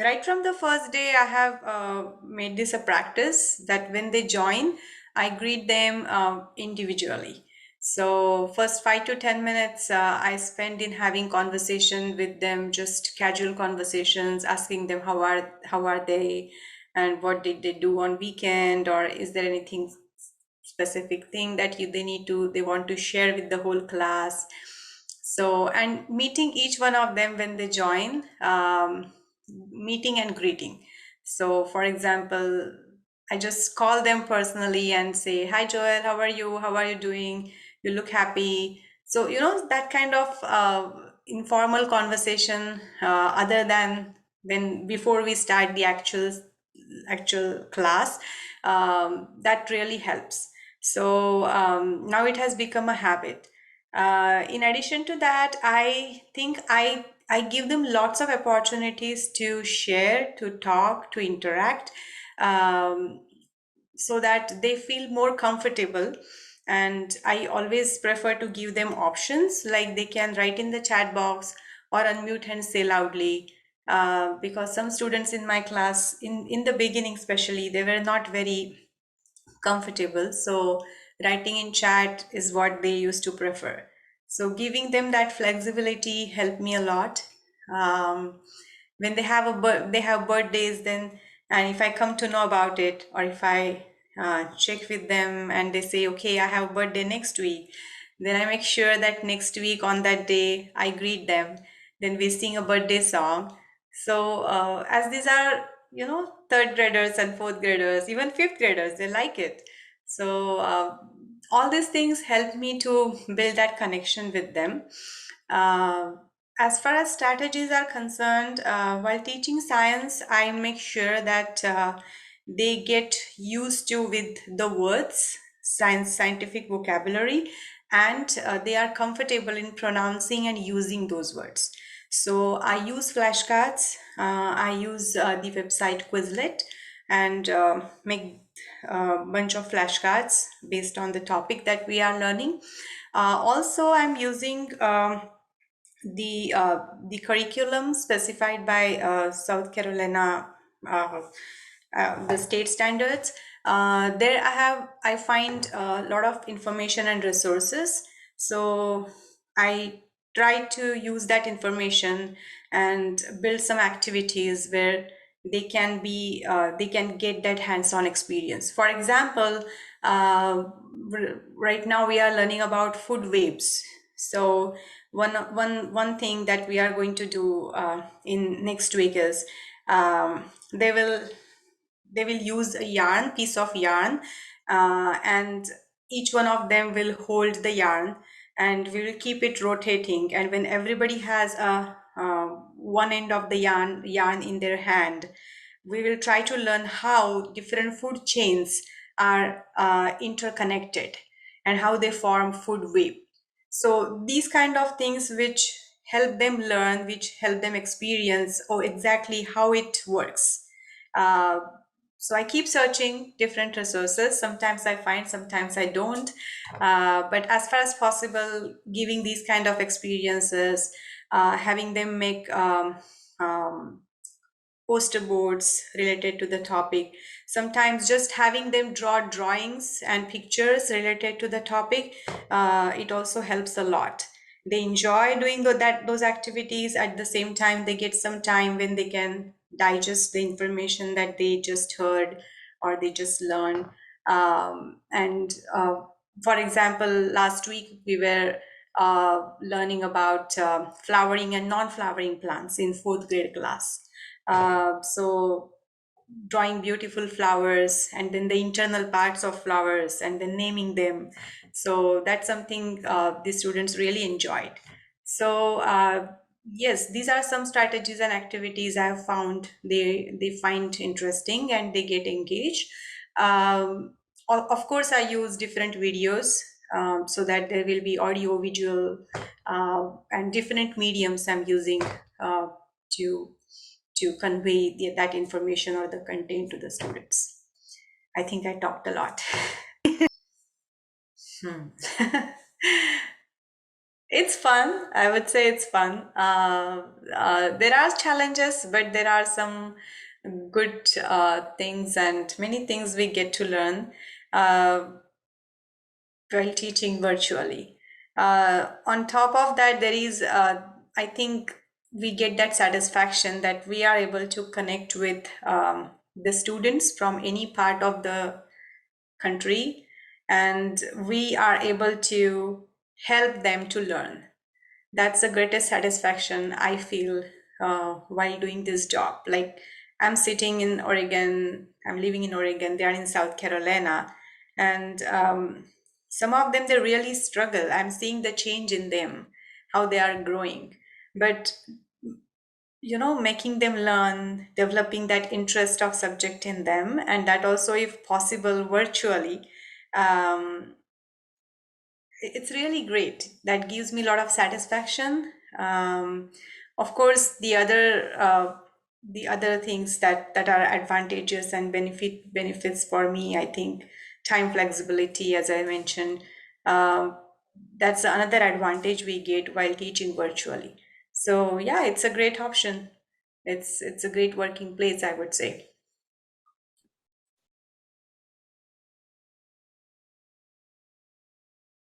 Right from the first day, I have made this a practice that when they join, I greet them individually. So first 5 to 10 minutes I spend in having conversation with them, just casual conversations, asking them how are they, and what did they do on weekend, or is there anything specific thing that they want to share with the whole class. So, and meeting each one of them when they join, meeting and greeting. So for example, I just call them personally and say, hi Joel, how are you, how are you doing, you look happy. So that kind of informal conversation, other than when before we start the actual class, that really helps. So now it has become a habit. In addition to that, I think I give them lots of opportunities to share, to talk, to interact, um, so that they feel more comfortable. And I always prefer to give them options, like they can write in the chat box or unmute and say loudly. Because some students in my class, in the beginning especially, they were not very comfortable. So writing in chat is what they used to prefer. So giving them that flexibility helped me a lot. Um, when they have birthdays, then, and if I come to know about it, or if I check with them and they say, okay, I have a birthday next week, then I make sure that next week on that day I greet them. Then we sing a birthday song. So as these are, third graders and fourth graders, even fifth graders, they like it. So all these things help me to build that connection with them. Uh, as far as strategies are concerned, while teaching science, I make sure that they get used to with the words, scientific vocabulary, and they are comfortable in pronouncing and using those words. So I use flashcards. I use the website Quizlet, and make a bunch of flashcards based on the topic that we are learning. Also, I'm using the curriculum specified by South Carolina, uh, the state standards. There I find a lot of information and resources. So I try to use that information and build some activities where they can get that hands-on experience. For example, right now we are learning about food webs. So one thing that we are going to do in next week is, they will use a piece of yarn, and each one of them will hold the yarn, and we will keep it rotating. And when everybody has a one end of the yarn in their hand, we will try to learn how different food chains are interconnected and how they form food web. So these kind of things which help them learn, which help them experience, oh, exactly how it works. Uh, so I keep searching different resources. Sometimes I find, sometimes I don't. But as far as possible, giving these kind of experiences, having them make um, poster boards related to the topic. Sometimes just having them draw drawings and pictures related to the topic, it also helps a lot. They enjoy doing those activities. At the same time, they get some time when they can digest the information that they just heard or they just learned. And For example, last week we were learning about flowering and non-flowering plants in fourth grade class. So drawing beautiful flowers, and then the internal parts of flowers, and then naming them. So that's something the students really enjoyed. So yes, these are some strategies and activities I have found they find interesting and they get engaged. Of course, I use different videos, so that there will be audio, visual, and different mediums I'm using to convey that information or the content to the students. I think I talked a lot. Hmm. It's fun. I would say it's fun. There are challenges, but there are some good things and many things we get to learn uh, while teaching virtually. On top of that, there is, I think, we get that satisfaction that we are able to connect with the students from any part of the country, and we are able to help them to learn. That's the greatest satisfaction I feel while doing this job. Like, I'm sitting in Oregon, I'm living in Oregon, they are in South Carolina, and some of them, they really struggle. I'm seeing the change in them, how they are growing. But making them learn, developing that interest of subject in them, and that also, if possible, virtually. Um, it's really great. That gives me a lot of satisfaction. Of course, the other things that are advantageous and benefits for me, I think, time flexibility, as I mentioned. um, that's another advantage we get while teaching virtually. So yeah, it's a great option. It's a great working place, I would say.